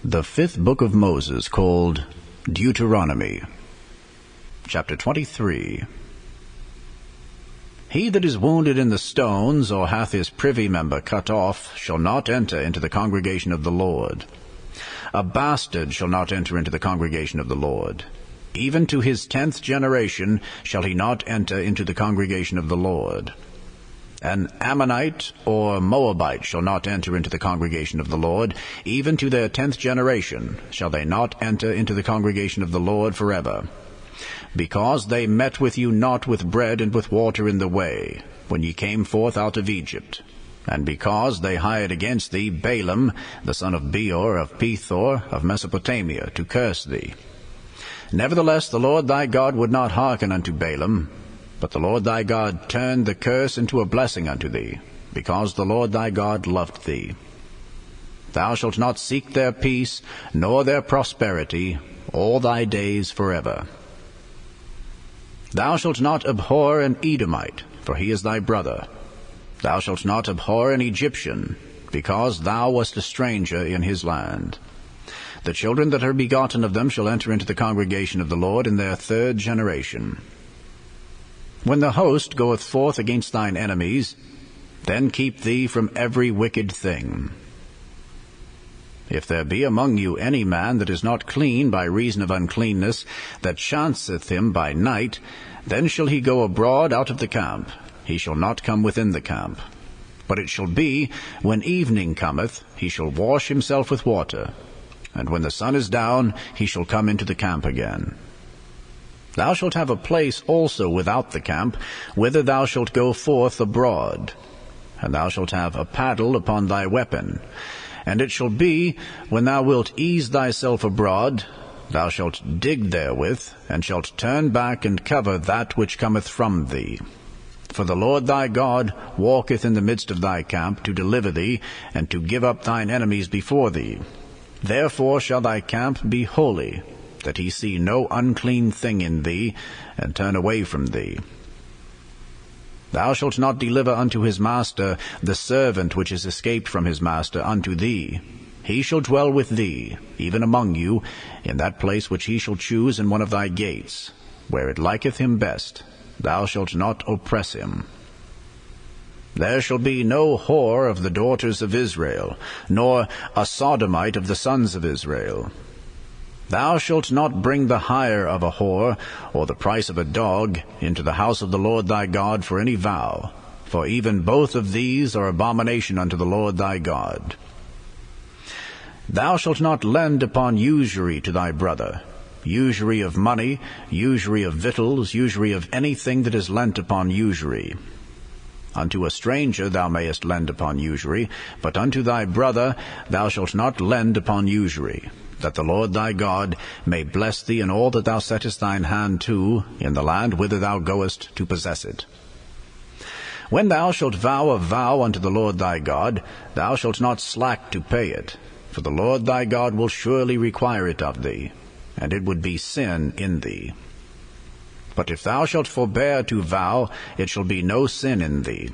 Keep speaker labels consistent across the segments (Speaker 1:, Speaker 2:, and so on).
Speaker 1: The fifth book of Moses, called Deuteronomy, Chapter 23. He that is wounded in the stones, or hath his privy member cut off, shall not enter into the congregation of the Lord. A bastard shall not enter into the congregation of the Lord. Even to his 10th generation shall he not enter into the congregation of the Lord. An Ammonite or Moabite shall not enter into the congregation of the Lord. Even to their 10th generation shall they not enter into the congregation of the Lord forever. Because they met with you not with bread and with water in the way, when ye came forth out of Egypt. And because they hired against thee Balaam, the son of Beor, of Pethor, of Mesopotamia, to curse thee. Nevertheless the Lord thy God would not hearken unto Balaam, but the Lord thy God turned the curse into a blessing unto thee, because the Lord thy God loved thee. Thou shalt not seek their peace, nor their prosperity, all thy days forever. Thou shalt not abhor an Edomite, for he is thy brother. Thou shalt not abhor an Egyptian, because thou wast a stranger in his land. The children that are begotten of them shall enter into the congregation of the Lord in their 3rd generation. When the host goeth forth against thine enemies, then keep thee from every wicked thing. If there be among you any man that is not clean by reason of uncleanness, that chanceth him by night, then shall he go abroad out of the camp. He shall not come within the camp. But it shall be, when evening cometh, he shall wash himself with water, and when the sun is down, he shall come into the camp again. Thou shalt have a place also without the camp, whither thou shalt go forth abroad. And thou shalt have a paddle upon thy weapon. And it shall be, when thou wilt ease thyself abroad, thou shalt dig therewith, and shalt turn back and cover that which cometh from thee. For the Lord thy God walketh in the midst of thy camp, to deliver thee, and to give up thine enemies before thee. Therefore shall thy camp be holy, that he see no unclean thing in thee, and turn away from thee. Thou shalt not deliver unto his master the servant which is escaped from his master unto thee. He shall dwell with thee, even among you, in that place which he shall choose in one of thy gates, where it liketh him best. Thou shalt not oppress him. There shall be no whore of the daughters of Israel, nor a sodomite of the sons of Israel. Thou shalt not bring the hire of a whore, or the price of a dog, into the house of the Lord thy God for any vow, for even both of these are abomination unto the Lord thy God. Thou shalt not lend upon usury to thy brother, usury of money, usury of victuals, usury of anything that is lent upon usury. Unto a stranger thou mayest lend upon usury, but unto thy brother thou shalt not lend upon usury, that the Lord thy God may bless thee in all that thou settest thine hand to, in the land whither thou goest to possess it. When thou shalt vow a vow unto the Lord thy God, thou shalt not slack to pay it, for the Lord thy God will surely require it of thee, and it would be sin in thee. But if thou shalt forbear to vow, it shall be no sin in thee.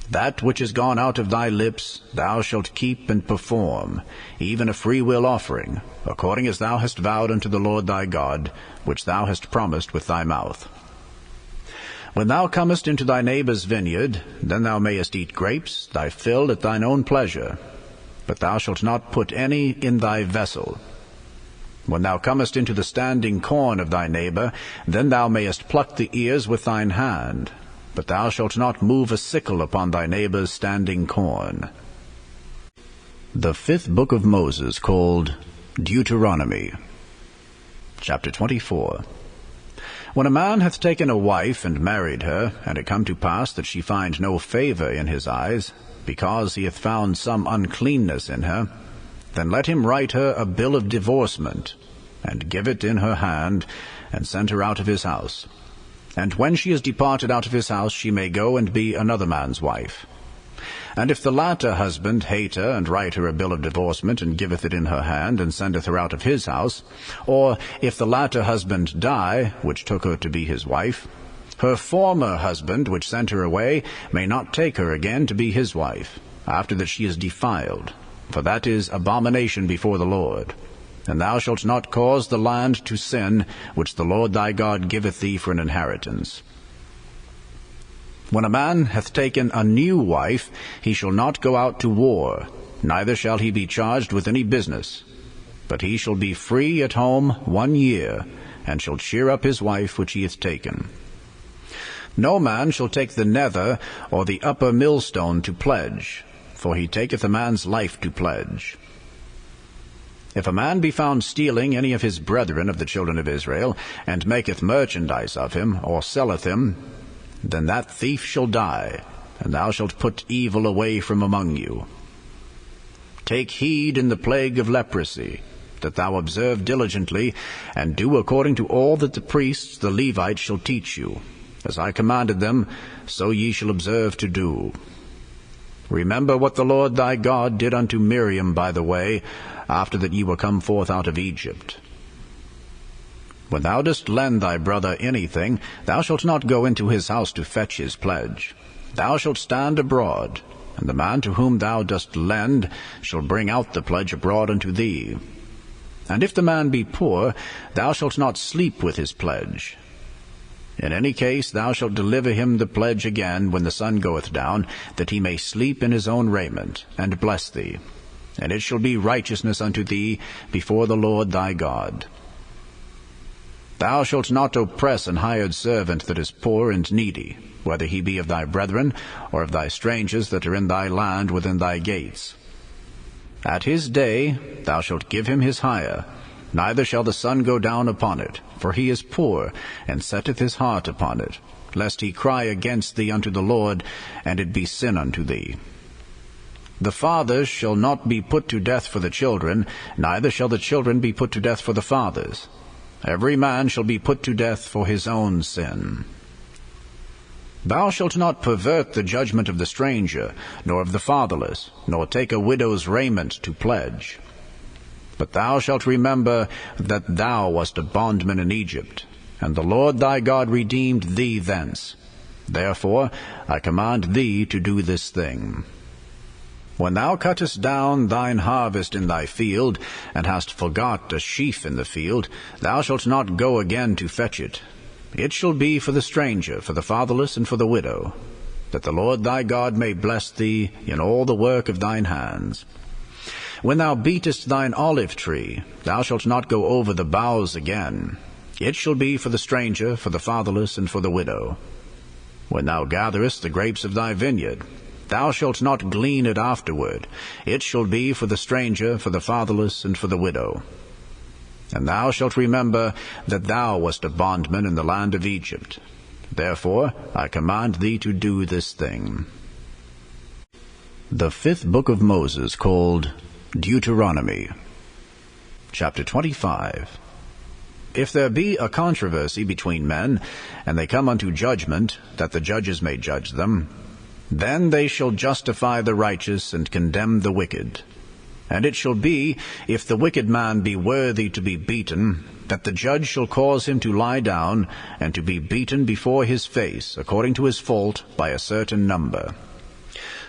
Speaker 1: That which is gone out of thy lips thou shalt keep and perform, even a freewill offering, according as thou hast vowed unto the Lord thy God, which thou hast promised with thy mouth. When thou comest into thy neighbour's vineyard, then thou mayest eat grapes, thy fill at thine own pleasure, but thou shalt not put any in thy vessel. When thou comest into the standing corn of thy neighbour, then thou mayest pluck the ears with thine hand, but thou shalt not move a sickle upon thy neighbour's standing corn. The fifth book of Moses, called Deuteronomy, Chapter 24. When a man hath taken a wife and married her, and it come to pass that she find no favour in his eyes, because he hath found some uncleanness in her, then let him write her a bill of divorcement, and give it in her hand, and send her out of his house. And when she is departed out of his house, she may go and be another man's wife. And if the latter husband hate her, and write her a bill of divorcement, and giveth it in her hand, and sendeth her out of his house, or if the latter husband die, which took her to be his wife, her former husband, which sent her away, may not take her again to be his wife, after that she is defiled, for that is abomination before the Lord. And thou shalt not cause the land to sin, which the Lord thy God giveth thee for an inheritance. When a man hath taken a new wife, he shall not go out to war, neither shall he be charged with any business. But he shall be free at home 1 year, and shall cheer up his wife which he hath taken. No man shall take the nether or the upper millstone to pledge, for he taketh a man's life to pledge. If a man be found stealing any of his brethren of the children of Israel, and maketh merchandise of him, or selleth him, then that thief shall die, and thou shalt put evil away from among you. Take heed in the plague of leprosy, that thou observe diligently, and do according to all that the priests the Levites shall teach you. As I commanded them, so ye shall observe to do. Remember what the Lord thy God did unto Miriam by the way, after that ye were come forth out of Egypt. When thou dost lend thy brother anything, thou shalt not go into his house to fetch his pledge. Thou shalt stand abroad, and the man to whom thou dost lend shall bring out the pledge abroad unto thee. And if the man be poor, thou shalt not sleep with his pledge. In any case thou shalt deliver him the pledge again when the sun goeth down, that he may sleep in his own raiment, and bless thee. And it shall be righteousness unto thee before the Lord thy God. Thou shalt not oppress an hired servant that is poor and needy, whether he be of thy brethren, or of thy strangers that are in thy land within thy gates. At his day thou shalt give him his hire, neither shall the sun go down upon it, for he is poor, and setteth his heart upon it, lest he cry against thee unto the Lord, and it be sin unto thee. The fathers shall not be put to death for the children, neither shall the children be put to death for the fathers. Every man shall be put to death for his own sin. Thou shalt not pervert the judgment of the stranger, nor of the fatherless, nor take a widow's raiment to pledge. But thou shalt remember that thou wast a bondman in Egypt, and the Lord thy God redeemed thee thence. Therefore I command thee to do this thing. When thou cuttest down thine harvest in thy field, and hast forgot a sheaf in the field, thou shalt not go again to fetch it. It shall be for the stranger, for the fatherless, and for the widow, that the Lord thy God may bless thee in all the work of thine hands. When thou beatest thine olive tree, thou shalt not go over the boughs again. It shall be for the stranger, for the fatherless, and for the widow. When thou gatherest the grapes of thy vineyard, thou shalt not glean it afterward. It shall be for the stranger, for the fatherless, and for the widow. And thou shalt remember that thou wast a bondman in the land of Egypt. Therefore I command thee to do this thing. The fifth book of Moses, called Deuteronomy. Chapter 25. If there be a controversy between men, and they come unto judgment, that the judges may judge them, then they shall justify the righteous and condemn the wicked. And it shall be, if the wicked man be worthy to be beaten, that the judge shall cause him to lie down, and to be beaten before his face, according to his fault, by a certain number.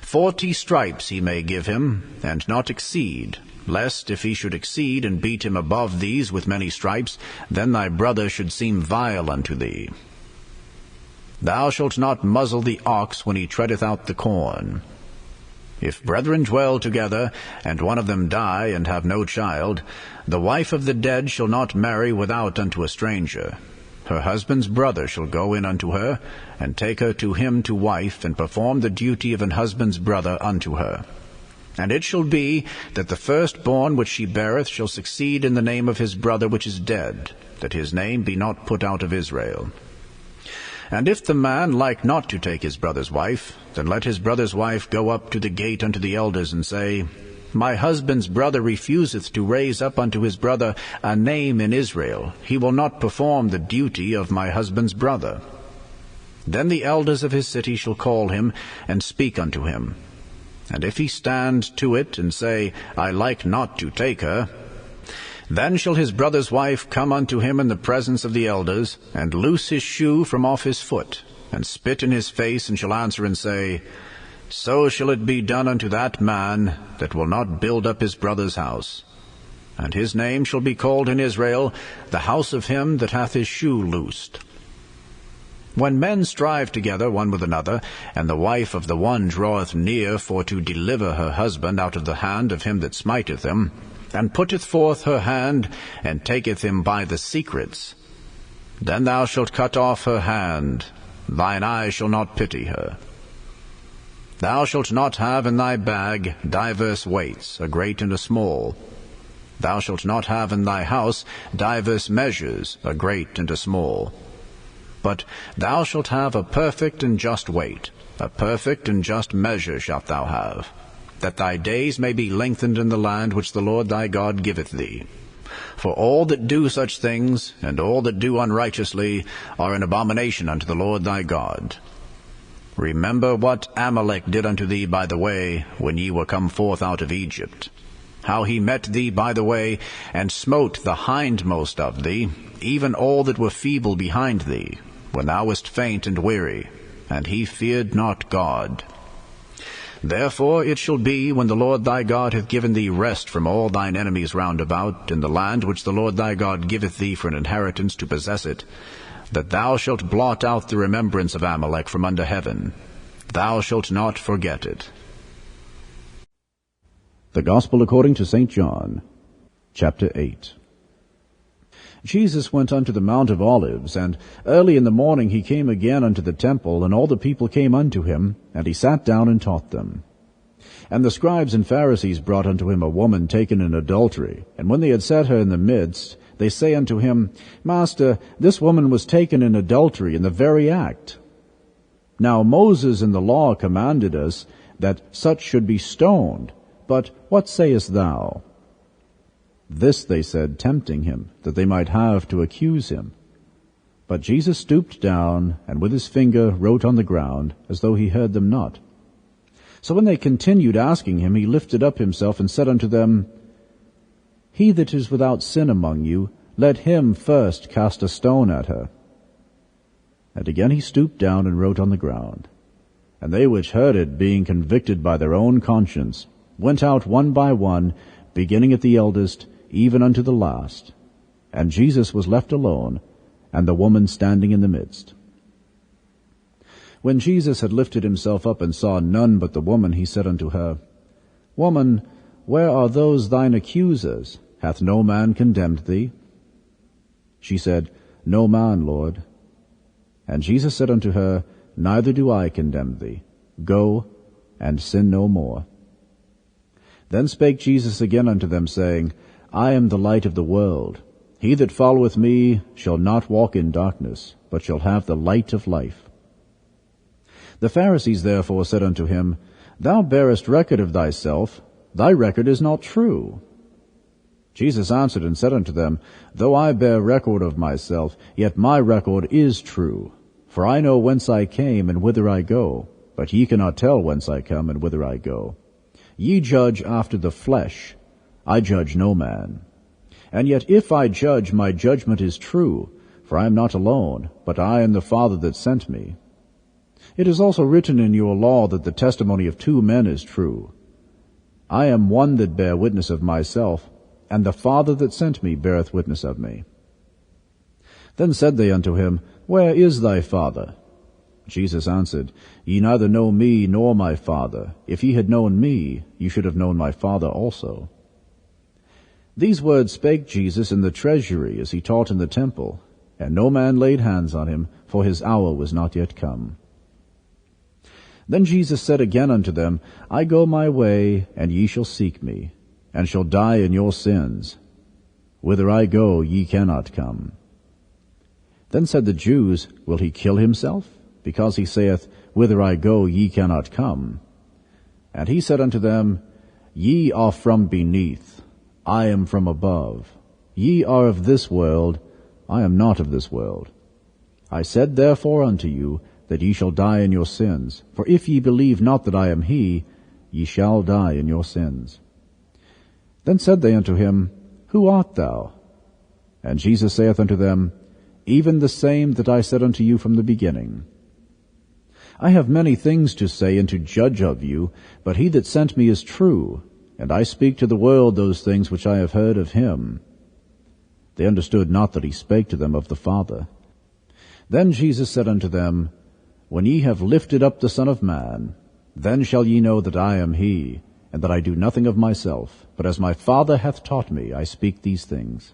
Speaker 1: 40 stripes he may give him, and not exceed, lest if he should exceed and beat him above these with many stripes, then thy brother should seem vile unto thee. Thou shalt not muzzle the ox when he treadeth out the corn. If brethren dwell together, and one of them die, and have no child, the wife of the dead shall not marry without unto a stranger. Her husband's brother shall go in unto her, and take her to him to wife, and perform the duty of an husband's brother unto her. And it shall be, that the firstborn which she beareth shall succeed in the name of his brother which is dead, that his name be not put out of Israel. And if the man like not to take his brother's wife, then let his brother's wife go up to the gate unto the elders, and say, My husband's brother refuseth to raise up unto his brother a name in Israel. He will not perform the duty of my husband's brother. Then the elders of his city shall call him, and speak unto him. And if he stand to it, and say, I like not to take her, then shall his brother's wife come unto him in the presence of the elders, and loose his shoe from off his foot, and spit in his face, and shall answer and say, so shall it be done unto that man that will not build up his brother's house. And his name shall be called in Israel, the house of him that hath his shoe loosed. When men strive together one with another, and the wife of the one draweth near for to deliver her husband out of the hand of him that smiteth him, and putteth forth her hand, and taketh him by the secrets, then thou shalt cut off her hand, thine eye shall not pity her. Thou shalt not have in thy bag divers weights, a great and a small. Thou shalt not have in thy house divers measures, a great and a small. But thou shalt have a perfect and just weight, a perfect and just measure shalt thou have, that thy days may be lengthened in the land which the Lord thy God giveth thee. For all that do such things, and all that do unrighteously, are an abomination unto the Lord thy God. Remember what Amalek did unto thee by the way, when ye were come forth out of Egypt, how he met thee by the way, and smote the hindmost of thee, even all that were feeble behind thee, when thou wast faint and weary, and he feared not God. Therefore it shall be, when the Lord thy God hath given thee rest from all thine enemies round about, in the land which the Lord thy God giveth thee for an inheritance to possess it, that thou shalt blot out the remembrance of Amalek from under heaven. Thou shalt not forget it.
Speaker 2: The Gospel according to St. John, chapter 8. Jesus went unto the Mount of Olives, and early in the morning he came again unto the temple, and all the people came unto him, and he sat down and taught them. And the scribes and Pharisees brought unto him a woman taken in adultery, and when they had set her in the midst, they say unto him, Master, this woman was taken in adultery in the very act. Now Moses in the law commanded us that such should be stoned, but what sayest thou? This they said, tempting him, that they might have to accuse him. But Jesus stooped down, and with his finger wrote on the ground, as though he heard them not. So when they continued asking him, he lifted up himself and said unto them, He that is without sin among you, let him first cast a stone at her. And again he stooped down and wrote on the ground. And they which heard it, being convicted by their own conscience, went out one by one, beginning at the eldest, even unto the last. And Jesus was left alone, and the woman standing in the midst. When Jesus had lifted himself up and saw none but the woman, he said unto her, Woman, where are those thine accusers? Hath no man condemned thee? She said, No man, Lord. And Jesus said unto her, Neither do I condemn thee. Go, and sin no more. Then spake Jesus again unto them, saying, I am the light of the world. He that followeth me shall not walk in darkness, but shall have the light of life. The Pharisees therefore said unto him, Thou bearest record of thyself, thy record is not true. Jesus answered and said unto them, Though I bear record of myself, yet my record is true. For I know whence I came and whither I go, but ye cannot tell whence I come and whither I go. Ye judge after the flesh, I judge no man. And yet if I judge, my judgment is true, for I am not alone, but I and the Father that sent me. It is also written in your law that the testimony of 2 men is true. I am one that bear witness of myself, and the Father that sent me beareth witness of me. Then said they unto him, Where is thy Father? Jesus answered, Ye neither know me nor my Father. If ye had known me, ye should have known my Father also. These words spake Jesus in the treasury as he taught in the temple, and no man laid hands on him, for his hour was not yet come. Then Jesus said again unto them, I go my way, and ye shall seek me, and shall die in your sins. Whither I go, ye cannot come. Then said the Jews, Will he kill himself? Because he saith, Whither I go, ye cannot come. And he said unto them, Ye are from beneath, I am from above. Ye are of this world, I am not of this world. I said therefore unto you, that ye shall die in your sins. For if ye believe not that I am he, ye shall die in your sins. Then said they unto him, Who art thou? And Jesus saith unto them, Even the same that I said unto you from the beginning. I have many things to say and to judge of you, but he that sent me is true, and I speak to the world those things which I have heard of him. They understood not that he spake to them of the Father. Then Jesus said unto them, When ye have lifted up the Son of Man, then shall ye know that I am he, and that I do nothing of myself, but as my Father hath taught me, I speak these things.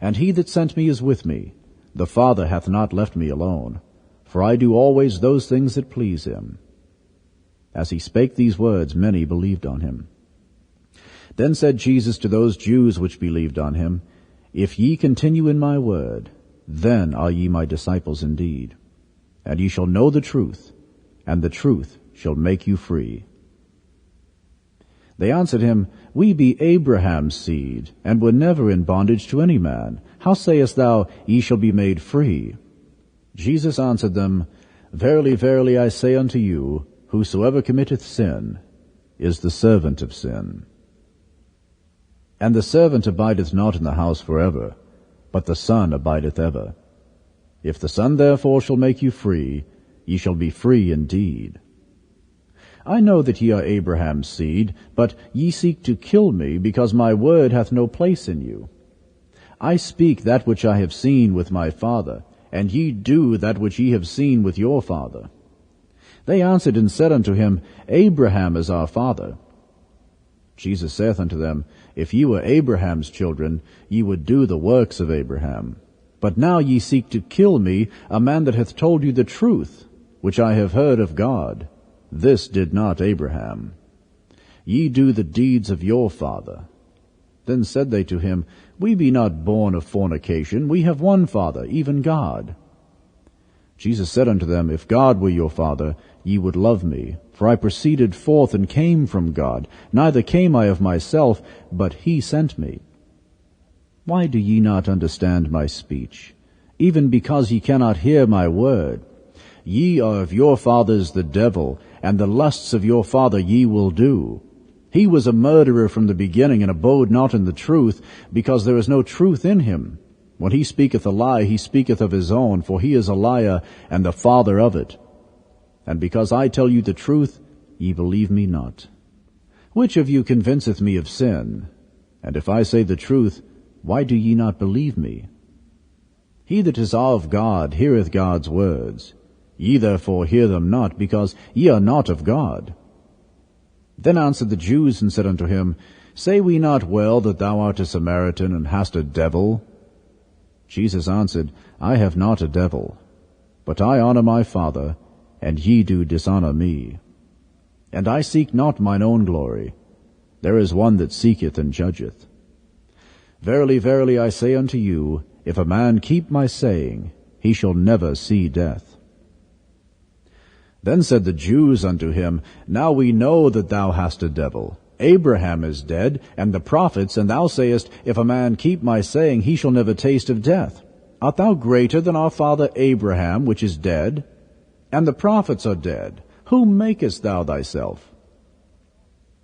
Speaker 2: And he that sent me is with me. The Father hath not left me alone, for I do always those things that please him. As he spake these words, many believed on him. Then said Jesus to those Jews which believed on him, If ye continue in my word, then are ye my disciples indeed. And ye shall know the truth, and the truth shall make you free. They answered him, We be Abraham's seed, and were never in bondage to any man. How sayest thou, Ye shall be made free? Jesus answered them, Verily, verily, I say unto you, Whosoever committeth sin is the servant of sin. And the servant abideth not in the house forever, but the Son abideth ever. If the Son therefore shall make you free, ye shall be free indeed. I know that ye are Abraham's seed, but ye seek to kill me, because my word hath no place in you. I speak that which I have seen with my Father, and ye do that which ye have seen with your father. They answered and said unto him, Abraham is our father. Jesus saith unto them, If ye were Abraham's children, ye would do the works of Abraham. But now ye seek to kill me, a man that hath told you the truth, which I have heard of God. This did not Abraham. Ye do the deeds of your father. Then said they to him, We be not born of fornication, we have one Father, even God. Jesus said unto them, If God were your Father, ye would love me, for I proceeded forth and came from God. Neither came I of myself, but he sent me. Why do ye not understand my speech? Even because ye cannot hear my word. Ye are of your fathers the devil, and the lusts of your father ye will do. He was a murderer from the beginning, and abode not in the truth, because there is no truth in him. When he speaketh a lie, he speaketh of his own, for he is a liar, and the father of it. And because I tell you the truth, ye believe me not. Which of you convinceth me of sin? And if I say the truth, why do ye not believe me? He that is of God heareth God's words. Ye therefore hear them not, because ye are not of God. Then answered the Jews and said unto him, Say we not well that thou art a Samaritan, and hast a devil? Jesus answered, I have not a devil, but I honor my Father, and ye do dishonor me. And I seek not mine own glory. There is one that seeketh and judgeth. Verily, verily, I say unto you, if a man keep my saying, he shall never see death. Then said the Jews unto him, Now we know that thou hast a devil. Abraham is dead, and the prophets, and thou sayest, If a man keep my saying, he shall never taste of death. Art thou greater than our father Abraham, which is dead? And the prophets are dead. Whom makest thou thyself?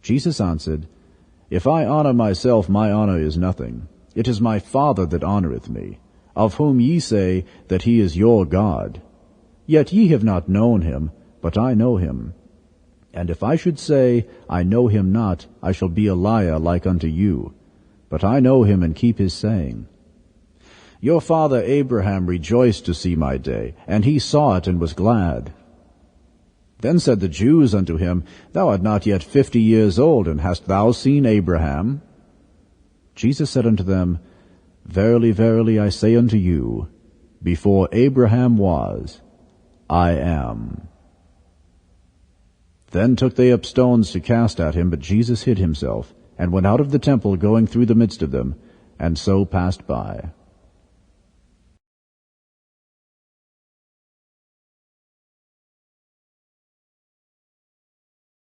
Speaker 2: Jesus answered, If I honor myself, my honor is nothing. It is my Father that honoreth me, of whom ye say that he is your God. Yet ye have not known him, but I know him. And if I should say, I know him not, I shall be a liar like unto you. But I know him and keep his saying. Your father Abraham rejoiced to see my day, and he saw it and was glad. Then said the Jews unto him, Thou art not yet 50 years old, and hast thou seen Abraham? Jesus said unto them, Verily, verily, I say unto you, before Abraham was, I am. Then took they up stones to cast at him, but Jesus hid himself, and went out of the temple, going through the midst of them, and so passed by.